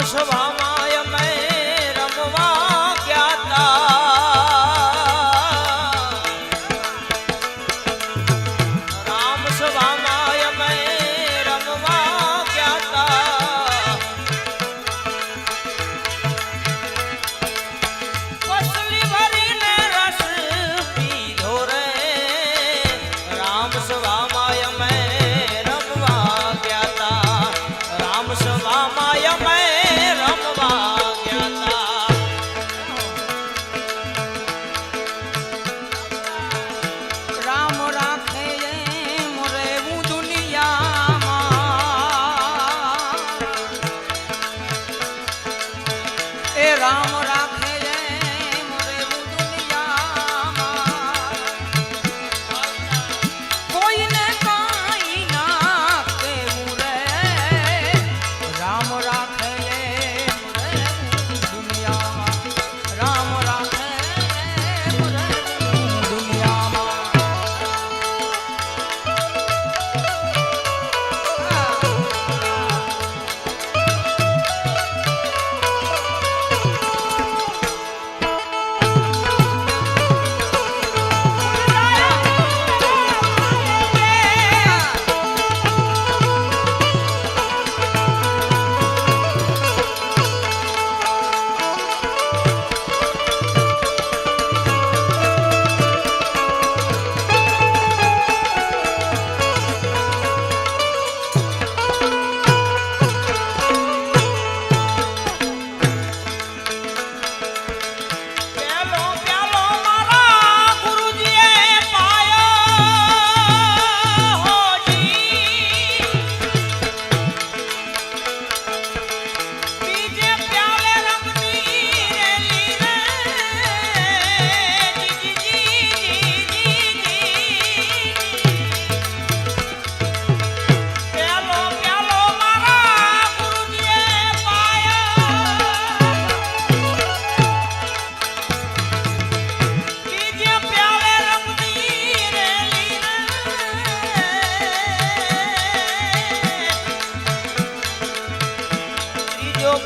સભામાં અમે રમવા ગયા તા રામ સભામાં અમે રમવા ગયા તા પસલી ભરીને રસ પીધો રે રામ સભામાં અમે રમવા ગયા તા રામ સભામાં અમે રામ રાખે મોરે દુનિયામાં કોઈને કાઈ ના કેવું રે રામ રાખે મોરે દુનિયામાં રામ રાખે મોરે દુનિયામાં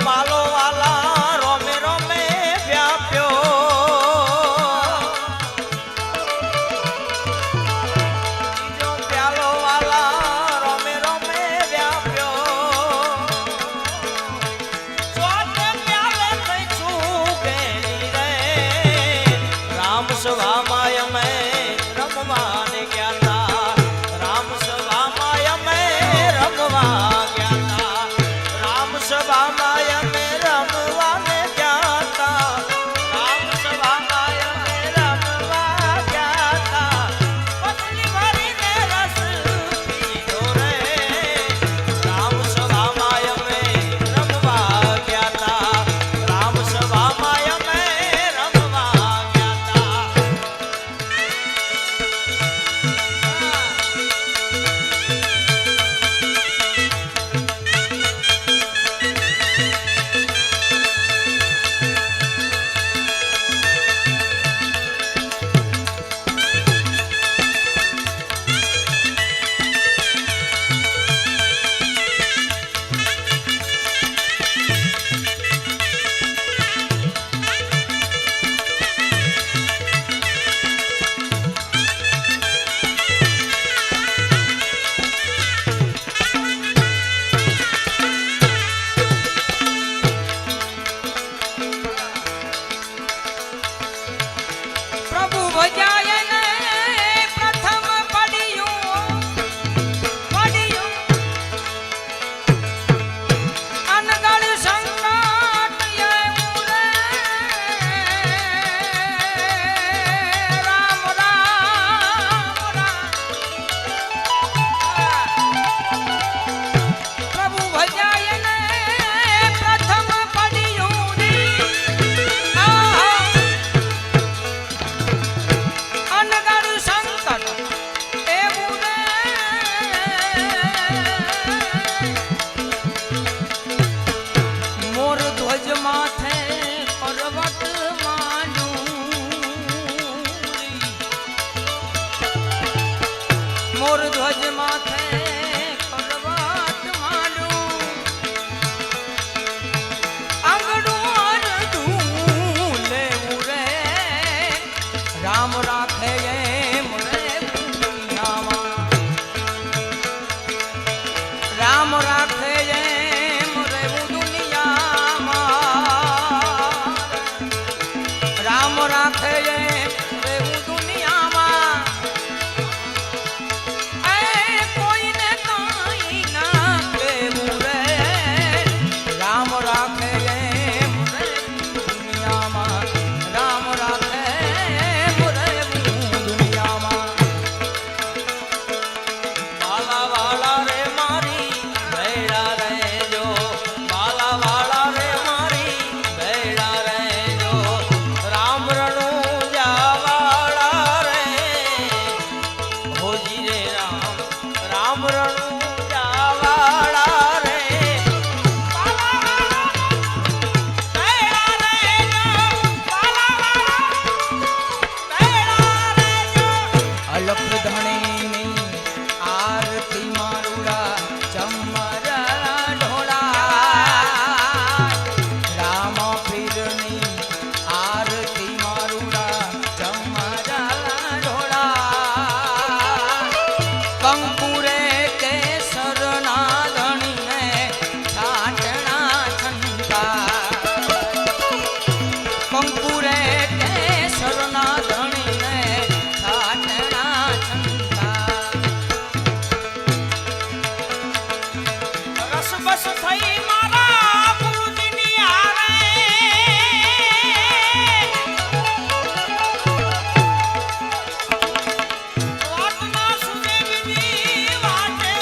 પાલો વાલા રોમે રોમે વ્યાપ્યો બીજો પ્યાલો વાલા રોમે રોમે વ્યાપ્યો ચોથે પ્યાલે કઈ છૂકેલી રે રામ સભામાં અમે રમવાને ગયા તા રામ સભામાં અમે રમવા ગયા તા રામ સભામાં અમે બસ થઈ મારા ગુરુજીની હારે વાત ના સુને બીજી વાતે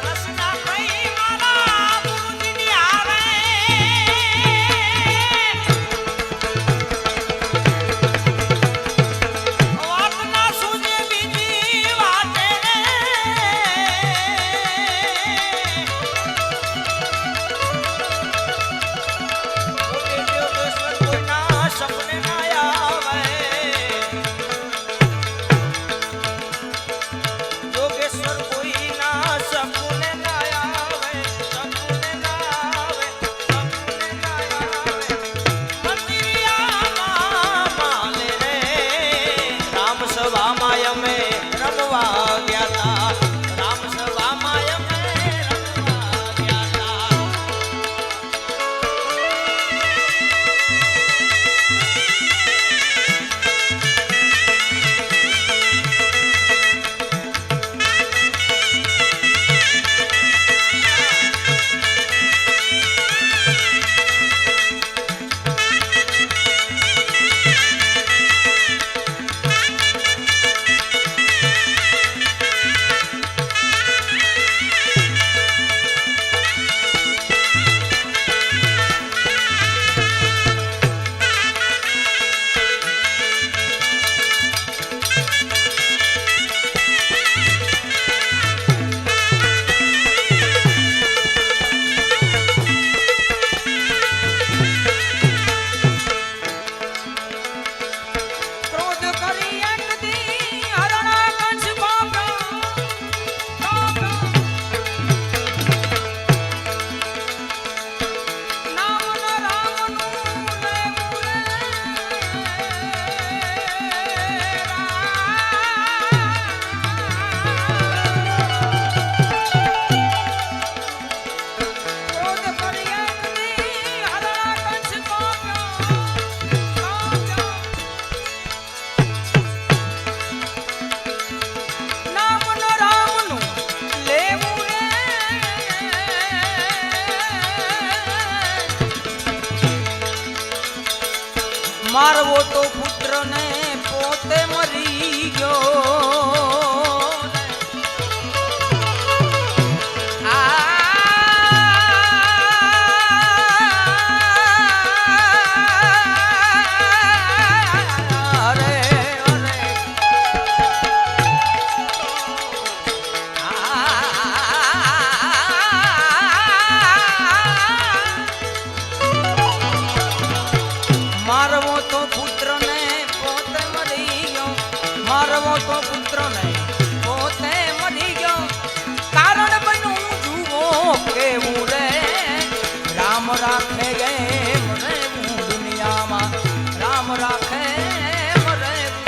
રસના થઈ મારા ગુરુજીની હારે વાત ના સુને બીજી વાતે કોઈના સપને ના આવે યોગેશ્વર કોઈના સપને ના આવે સપને ના આવે સપને ના આવે મંદિરિયામાં માલે રે રામ સભામાં અમે રમવા ગયા તા રામ સભામાં અમે રમવા ગયા તા ક્રોધ કરી એક દી હરણા કંસ બાપરા નામ ન રામનું લેવું ક્રોધ કરી એક દી હરણા કંસ બાપરા નામ ન રામનું લેવું રે મારવો તો પુત્રને પોતે મરી ગયો અરે મારવો તો પુત્રને પોતે મરી ગયો મારવો તો પુત્રને પોતે મરી ગયો કારણ બન્યું જુઓ કેવું રે રામ રાખે એમ રહેવું દુનિયામાં રામ રાખે એમ રહેવું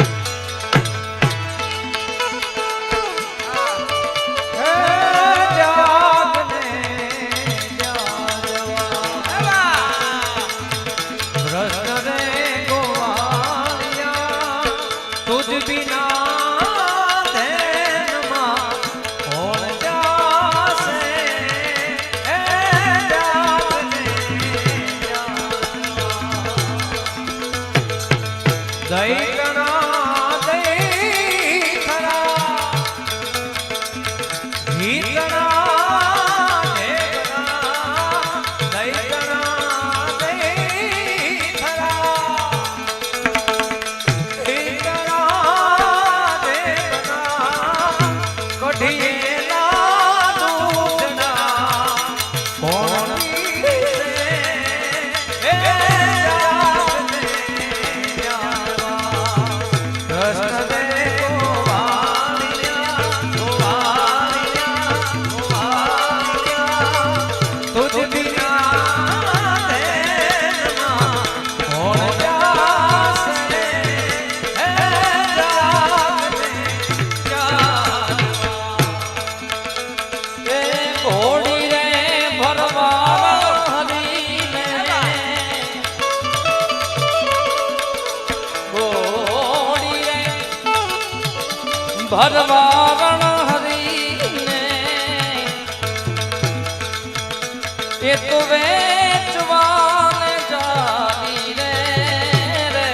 तुझ बिना धैन मां होड़ जासे ए जागने ભરવારણ હરીને એ તો વેચવાને જાવી રે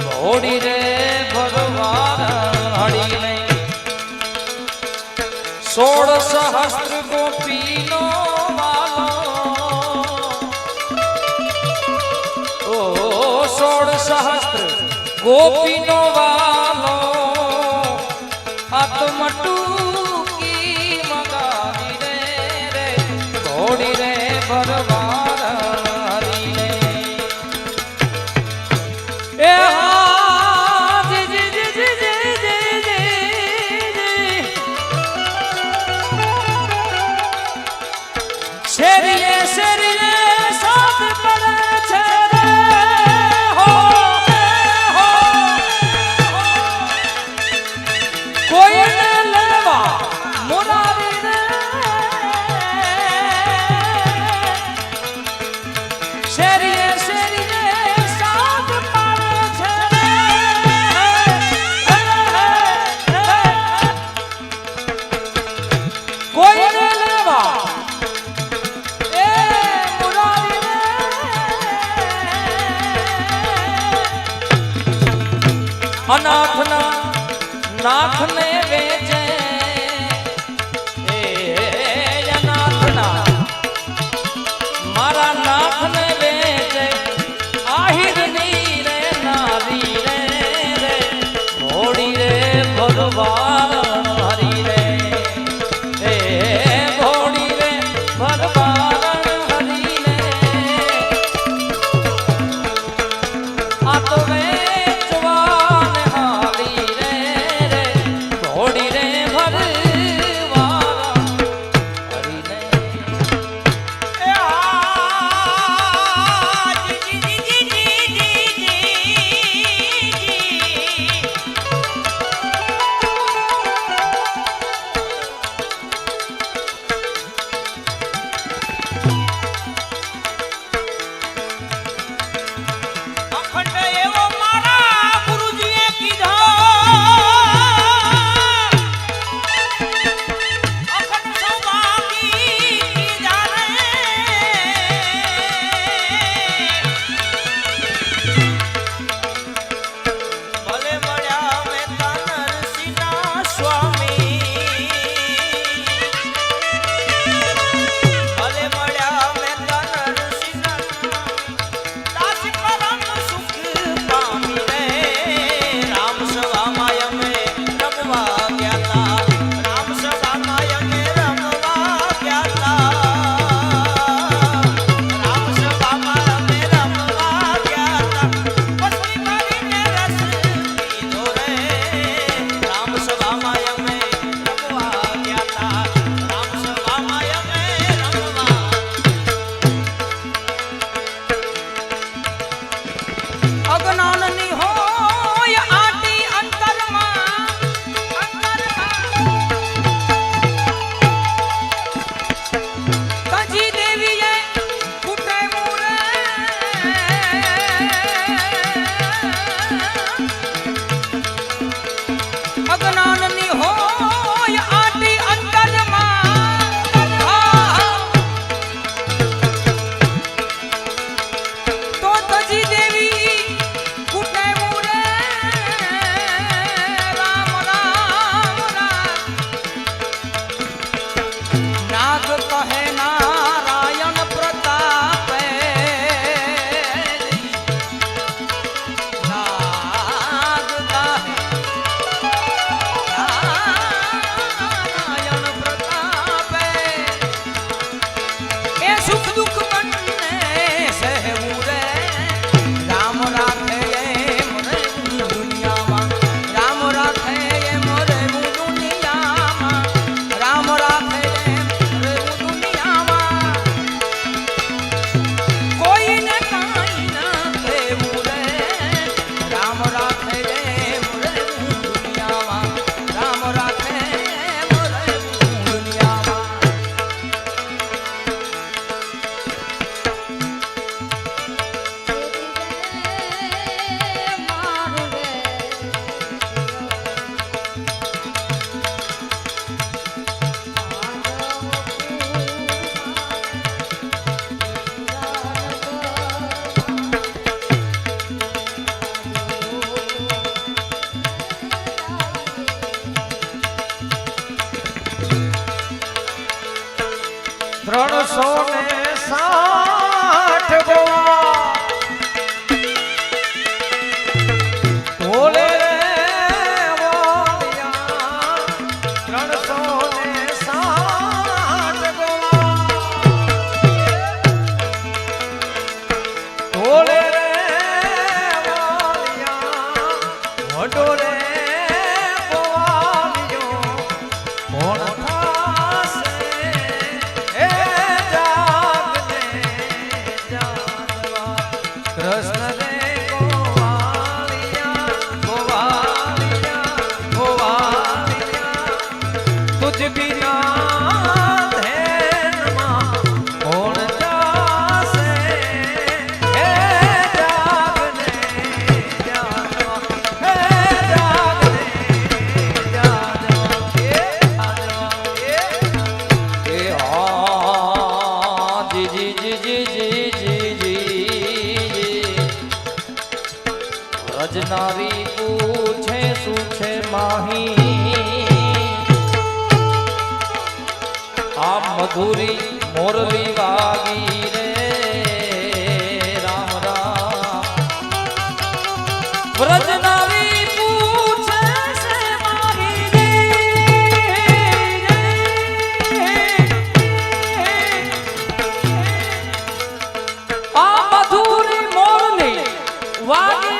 ઘોડી રે ભરવારણ હરીને 16 સહસ્ત્ર ગોપીનો વાલો ઓ 16 સહસ્ત્ર ગોપીનો વાલો આત્મટુકી મગાવી રે ઘોડી રે ભરવારણ હરીને એ હા જી જી જી જી જી જી શેરીએ શેરીએ સાથ પડે છે રે હો કોઈને લેવા મુરારી રે શેરીએ શેરીએ સાથ પડે છે કોઈને લેવા અનાથના નાથને વેચે એ અનાથના મારા નાથને વેચે આહિરની રે નારી રે ઘોડી રે ભરવારણ હરી રે એ ઘોડી રે ભરવારણ હરી રે આ તો વેચવાને હાલી રે ઘોડી 360 ગોવા ભોલે રે વાલિયા 360 ગોવા ભોલે રે વાલિયા વડો રે કૃષ્ણ રે ગોવાલિયા ગોવાલિયા ગોવાલિયા તુજ બિના ધેનમાં કોણ જાશે હે જાગને જાગવા હે જાગને જાગવા એ હા જી જી જી જી જી જી રજનારી પૂછે શું છે માહી આ મધુરી મોરલી વાગી રે રામ રામ વ્રજનારી પૂછે છે માહી રે આ મધુરી મોરલી વાગી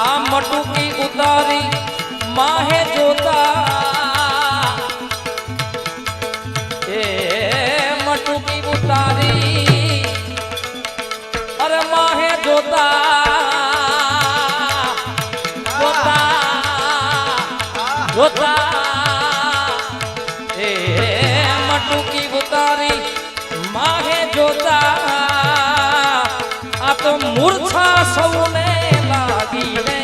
આ મટુકી ઉતારી માહે જોતા એ મટુકી ઉતારી અરે માહે જોતા જોતા જોતા એ મટુકી ઉતારી માહે જોતા આ તો મૂર્છા સૌને લાગી રે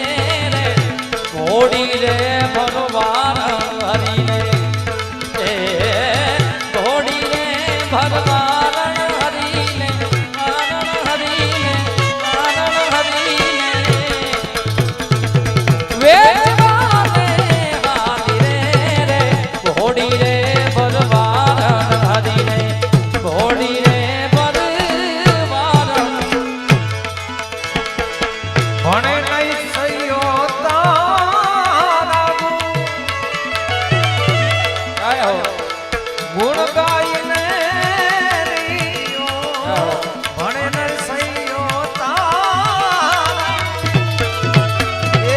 ઘોડી રે ભગવાન હરી રે એ ઘોડી રે ભગવાન હરી ને આનંદ હરી ને આનંદ હરી ને વેચવાને હારી રે ઘોડી રે ભગવાન હરી ને ઘોડી રે ભગવાન ભણે નહીં સૈયો તારા ગુણ ગાઈને રીયો ભણે નહીં સૈયો તારા એ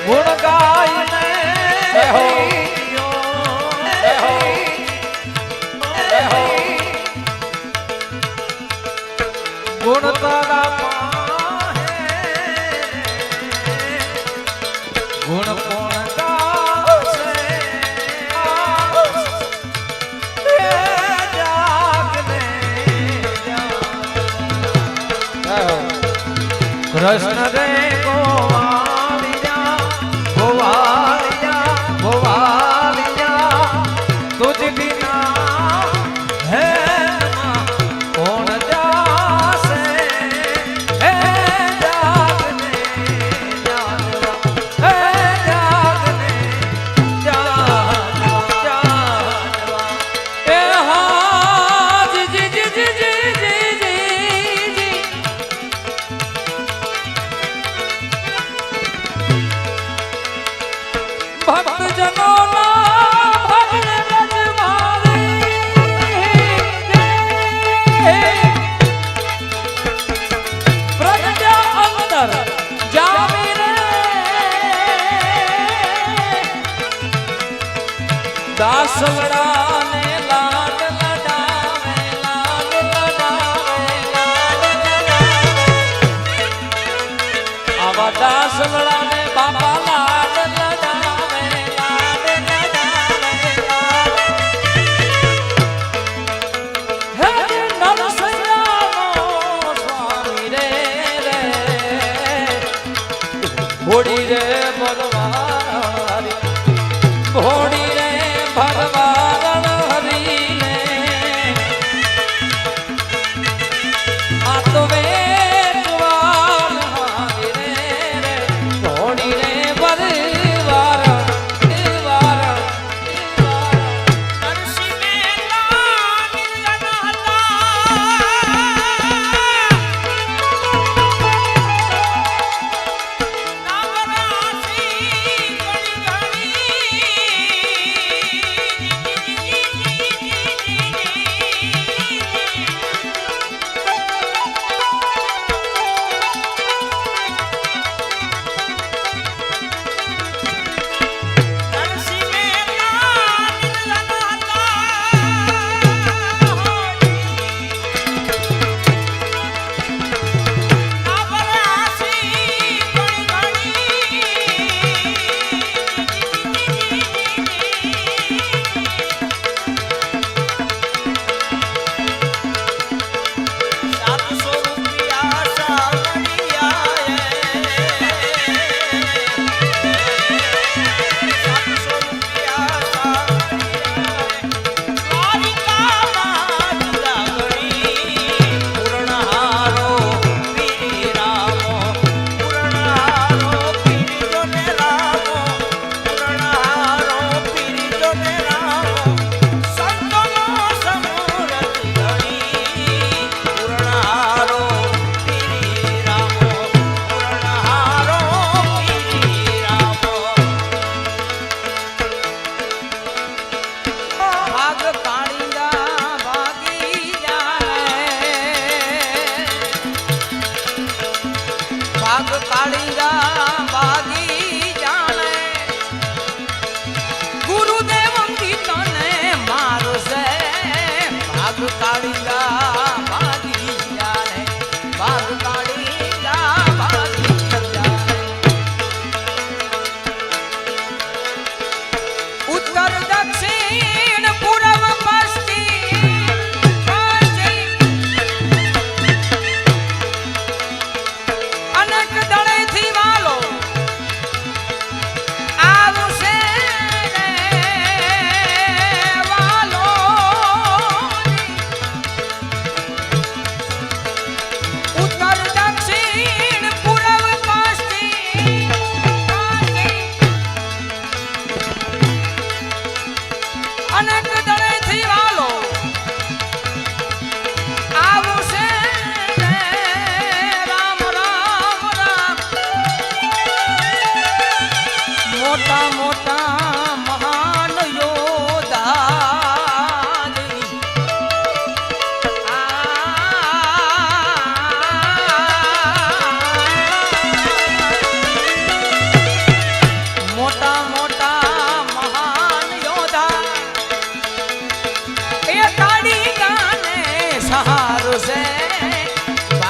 ગુણ ગાઈને રીયો ગુણ તારા પાહે ગુણ કોણ ગાશે એ જાગને કૃષ્ણ રે ગોવાલિયા ગોવાલિયા ગોવાલિયા તુજ બિના હે કોણ જાશે હે જાગને જાગવા હે જાગને જાગવા જાગવા એ હા જી જી જી જી જી જી જી ભક્તજનોના ભજન રજવાડે પ્રજ્ઞા અંદર જામી રે દાસવડાને લાડ લડાવે લાડ લડાવે લાડ લડાવે આવા દાસવડાને બાપા લાડ લડાવે લાડ લડાવે હે નરસૈયાનો સ્વામી રે ઘોડી રે ભગવાન ઘોડી રે ભગવાન હરી ને આ તો વેચવાન હારી રે ઘોડી રે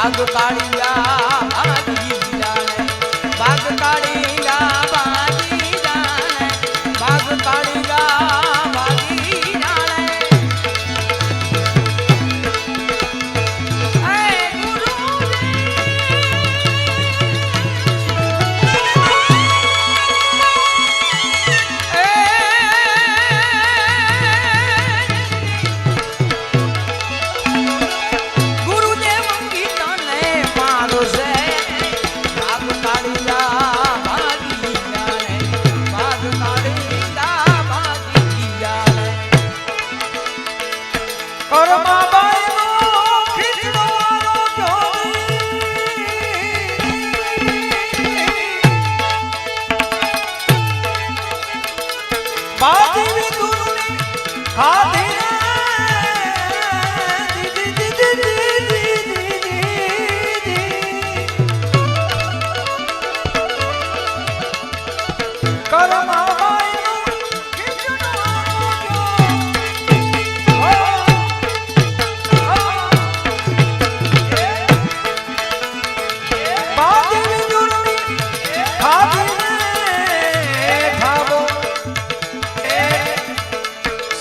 બાગ કાળિયા ભાગી જાણે બાગ કાળિયા ભાગી જાણે બાગ કાળિયા ભાગી જાણે હે ગુરુદેવ ગીતાને મારો છે બાગ કાળિયા ભાગી જાણે બાગ કાળિયા ભાગી જાણે કરમાબાઈનો ખીચડોનો જોડી બાજી વિદુરની ખાધી કરમાબાઈનો ખીચડોનો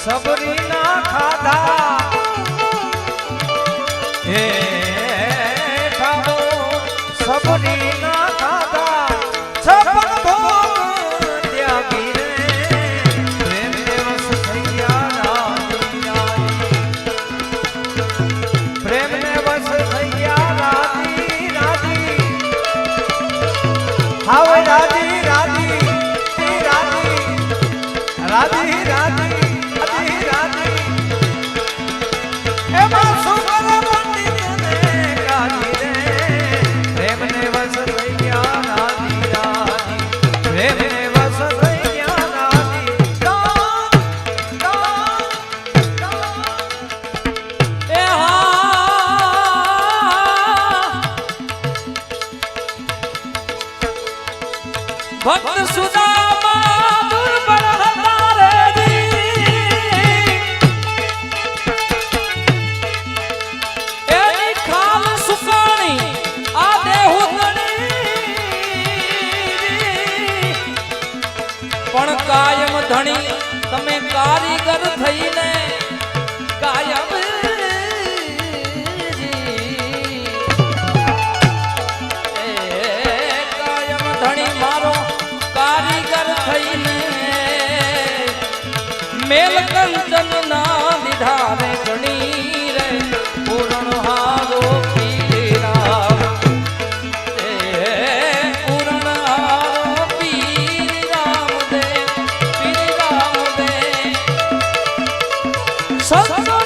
સબરી ના ખાધા હે ખાધો સબરી ના ખાધા છપન ભોગ ત્યાગી રે પ્રેમ દિવસ થયા રાધી પ્રેમ દિવસ થયા રાધી રાધી હાવ રાધી રાધી રાધી રાધી રાધી એમાં સુગર પંડિતને કાઢી રે પ્રેમને વસ થઈ ગયા રાધી રાધી પ્રેમને વસ થઈ ગયા રાધી એ ભક્ત સુદામા દુર્બળ હતા રે એની ખાલ સુકાણી આ દેહુ પણ કાયમ ધણી તમે કારીગર થઈને કાયમ કાયમ ધણી મારો કારીગર થઈને મેલ કંચન ના લીધા રે ધણી રે પૂરણ હારો પીરામ પૂરણ હારો પીરામ દે સંતનો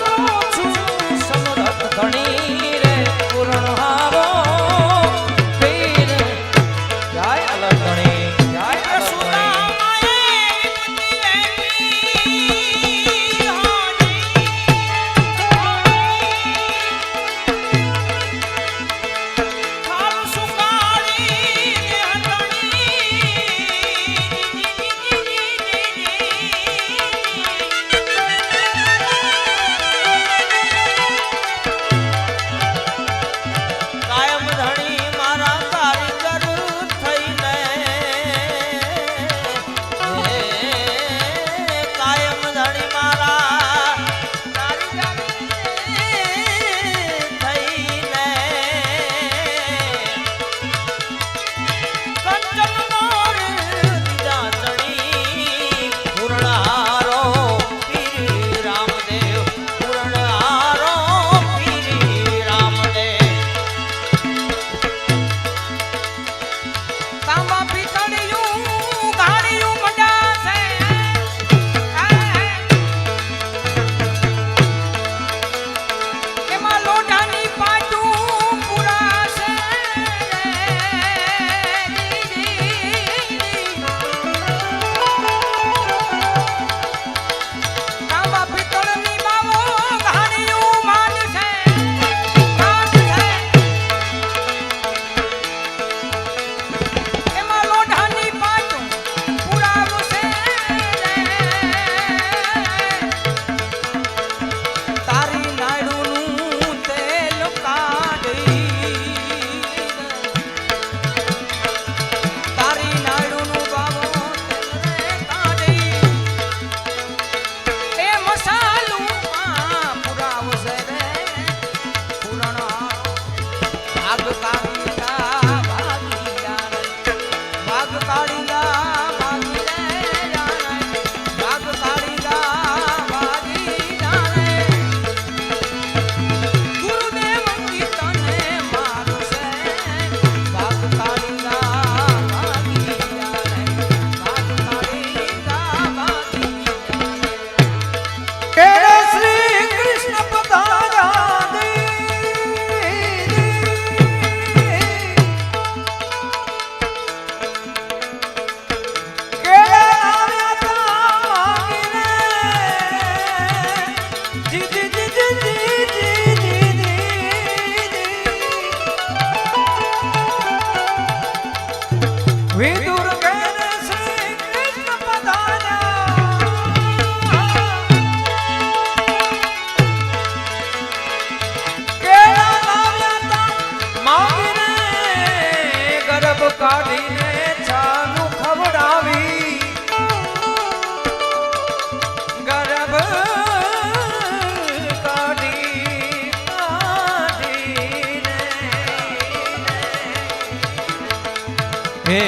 એ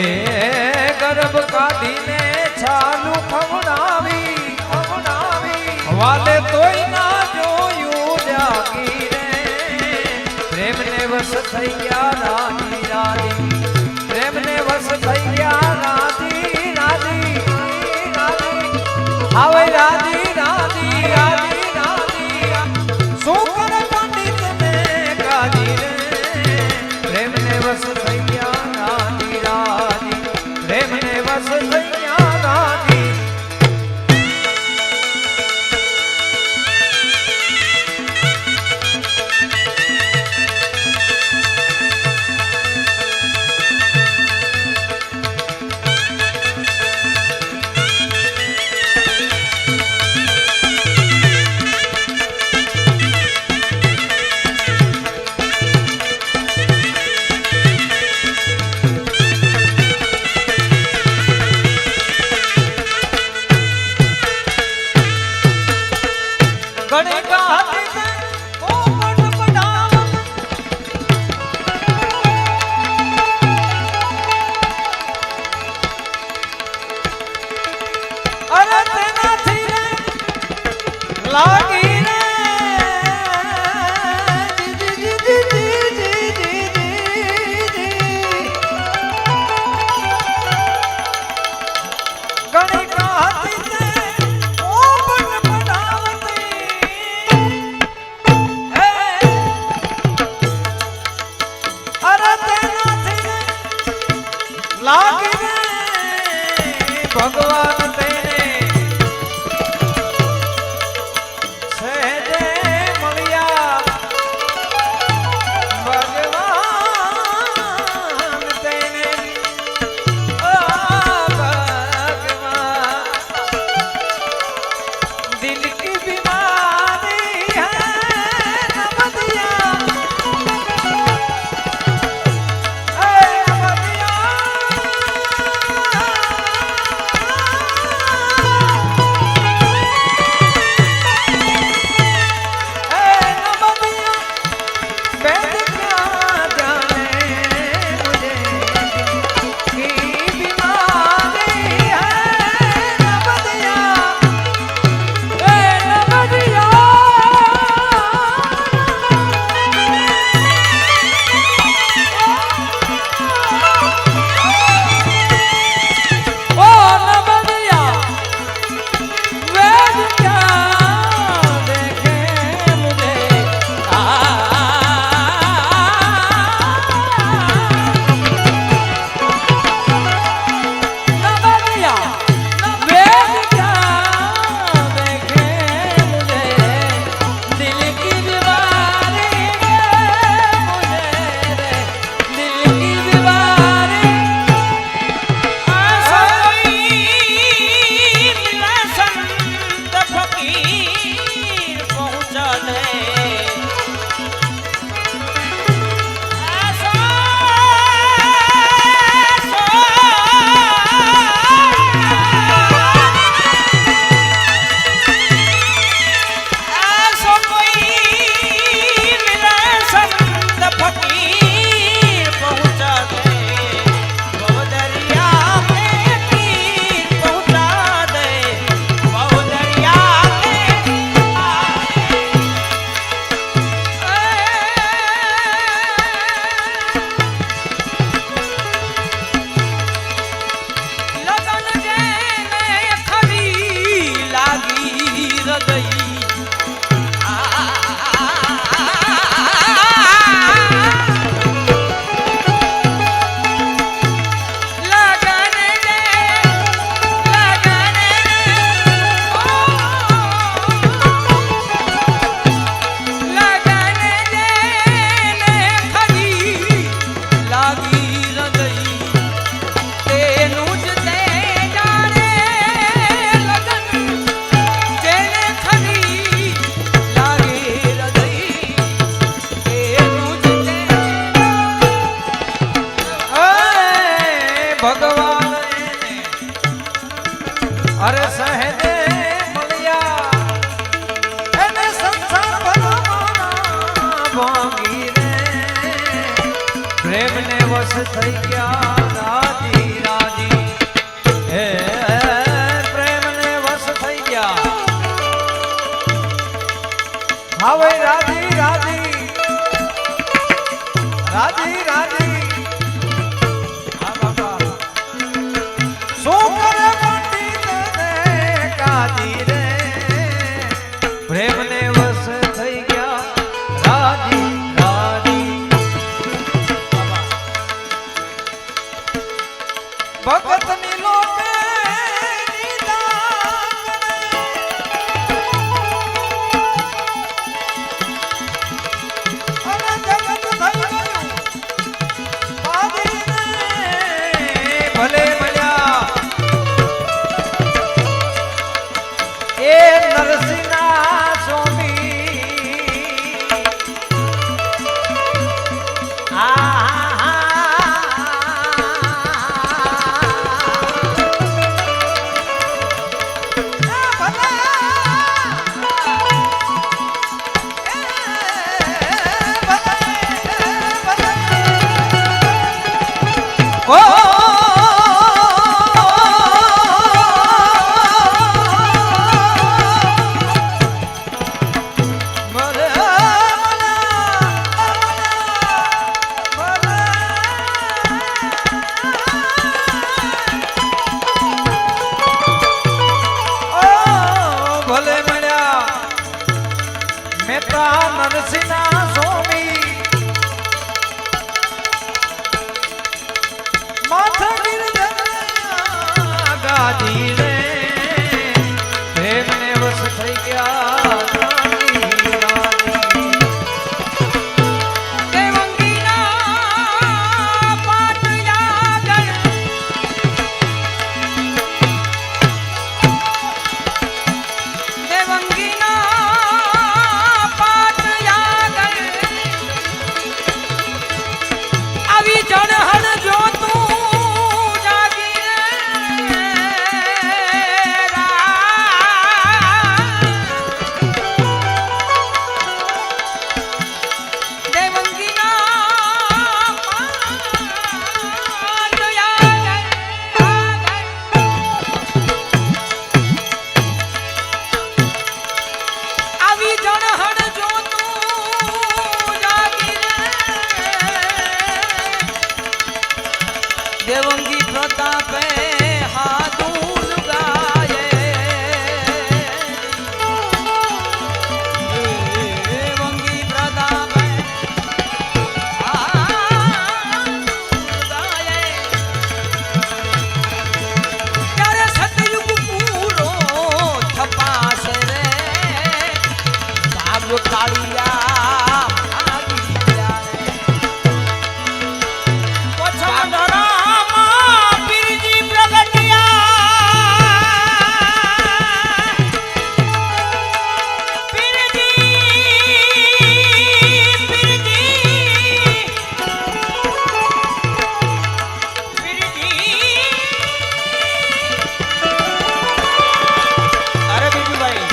ગર્ભ કાઢીને છાલું ખવડાવી વાલે તોય ના જોયું જાગી રે પ્રેમને વસ થઈ ગયા રાધી રાધી પ્રેમને વસ થઈ ગયા રાધી રાધી આવે રાધી રાધી રાધી રાધી સુકર પંડિત ને ગાજી રે પ્રેમને વસ થઈ ગયા રાધી રાધી પ્રેમને વસ થઈ ગયા રાધી ગણે ગાતી ને પોપટ પડાવ અરે તેનાથી રે લાગી રે ગણે ગાતી ને પોપટ લાગે ભગવાન તેને સહેજે મળ્યા ભગવાન તેને ભગવાન દિલ કી બીમારી હૈ નમદિયા અરે સહેજે મળ્યા એને સંસાર ભરવાના ભાંગી રે પ્રેમને વશ થઈ ગયા રાજી રાજી રે પ્રેમને વસ થઈ ગયા રાજી રાજી દેવંગીના પાટ યાગણ દેવંગીના પાટ યાગણ આવી જણહણ જો તું જાગી રે દેવંગીના પાટ યાગણ આવી જણહણ જો તું જાગી રે દેવંગી પ્રતાપે હાદુલ ગાયે દેવંગી પ્રતાપે હાદુલ ગાયે ત્યારે સતયુગ પૂરો થપાશે રે ભાગ કાળિયા ભાગી ગયા રે પછમધરામાં પીરજી પ્રગટ્યા પીરજી અરે બીજુભાઈ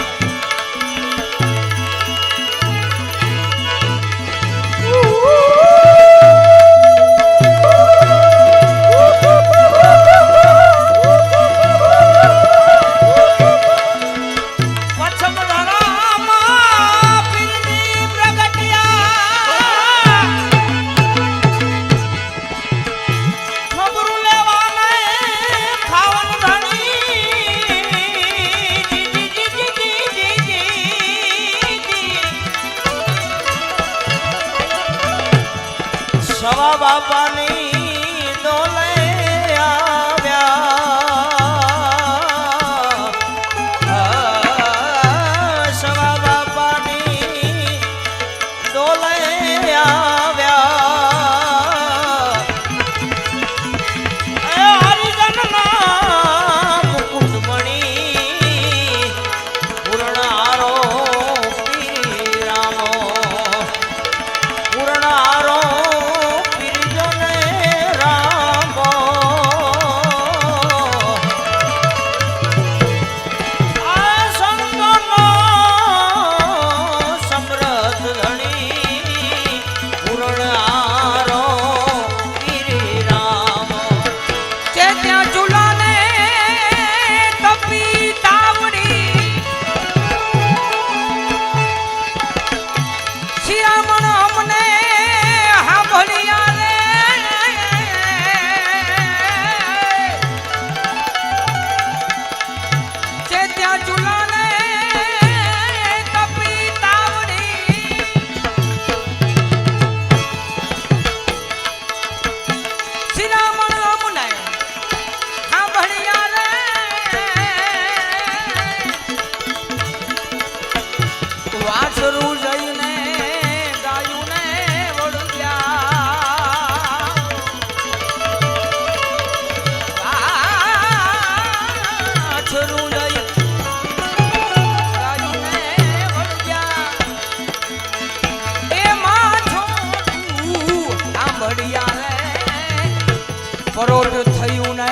પછમધરામાં પીરજી પ્રગટ્યા ખબરું લેવાને ખાવાનું ધણી સવા બાપાની ડોલે આવ્યા સવા બાપાની ડોલે આવ્યા એ હરિજનના મુકુટમણી પૂર્ણારો પીરામો પૂર્ણારો પીરજોને રામો આ સંતોનો સમૃદ્ધ ધણી પૂર્ણારો પીરામો જે ત્યાં ચૂલાને તપી તાવડી શિયામણ અમને સાંભળ્યા રે જે ત્યાં ચૂલાને તપી તાવડી શિયામણ અમને સાંભળ્યા રે વાછરું જઈને ગાયું ને વળગ્યા વાછરું જઈ ગાયું ને વળગ્યા એમાં છોડું સાંભળ્યા રે પરોઢ થયું ને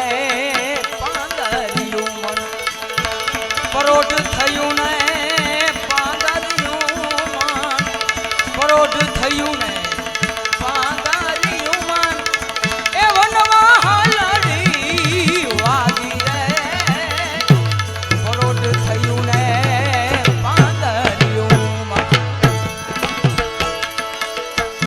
પાંદરિયું મન પરોઢ